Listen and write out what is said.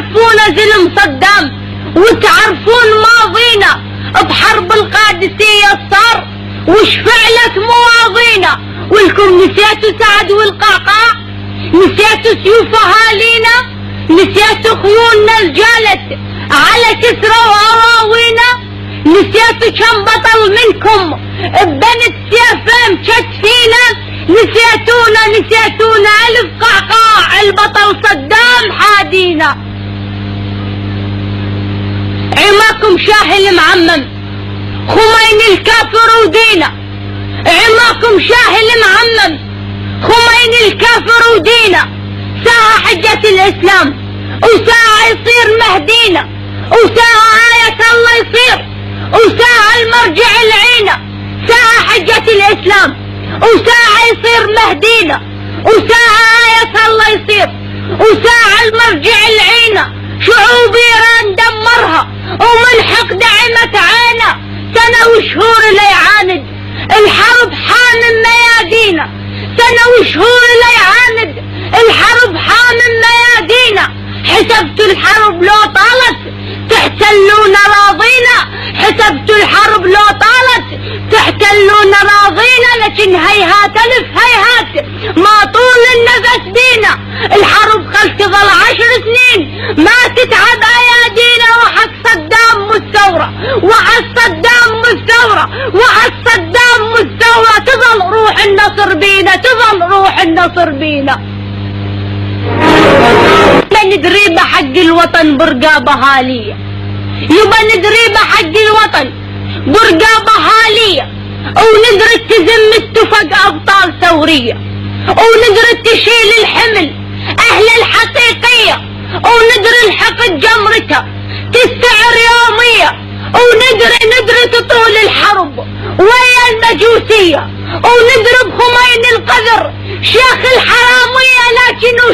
تعرفون ظلم صدام وتعرفون ماضينا بحرب القادسية صار وش فعلت مواضينا، ولكم نسيتوا سعد والقعقاع، نسيتوا سيوف اهالينا، نسيتوا خيولنا الجالت على كسرى واراوينا، نسيتوا كم بطل منكم ببنت سيفهم كتفينا، نسيتونا الف قعقاع البطل صدام حادينا. عماكم شاهل معمم خميني الكافر ودينا، عماكم شاهل معمم خميني الكافر ودينا، ساعة حجة الإسلام وساعة يصير مهدينا، وساعة آية الله يصير وساعة المرجع العينة، ساعة حجة الإسلام وساعة يصير مهدينا، وساعة آية الله يصير وساعة المرجع العينة، شعوب إيران دمرها ومن حقد عمت عينه، سنة وشهور ليعاند الحرب حامم ميادينا، سنة وشهور ليعاند الحرب حامم ميادينا، حسبتوا الحرب لو طالت تحتلون راضينا، حسبتوا الحرب لو طالت تحتلون راضينا، لكن هيهات الف هيهات ما طول النفس بينا، الحرب خل تظل 10 سنين ما تتعب ايادينا، وحق صدام مستورة وحق صدام مستورة وحق صدام مستورة، تظل روح النصر بينا، تظل روح النصر بينا. ندري بحق الوطن برقابة هالية، يبا ندري بحق الوطن برقابة هالية، وندري تزم التفق أبطال ثورية، وندري تشيل الحمل أهل الحقيقية، وندري الحقد جمرتها تستعر يومية، وندري تطول الحرب ويا المجوسية، وندري بخمين القذر شيخ الحرامية، لكن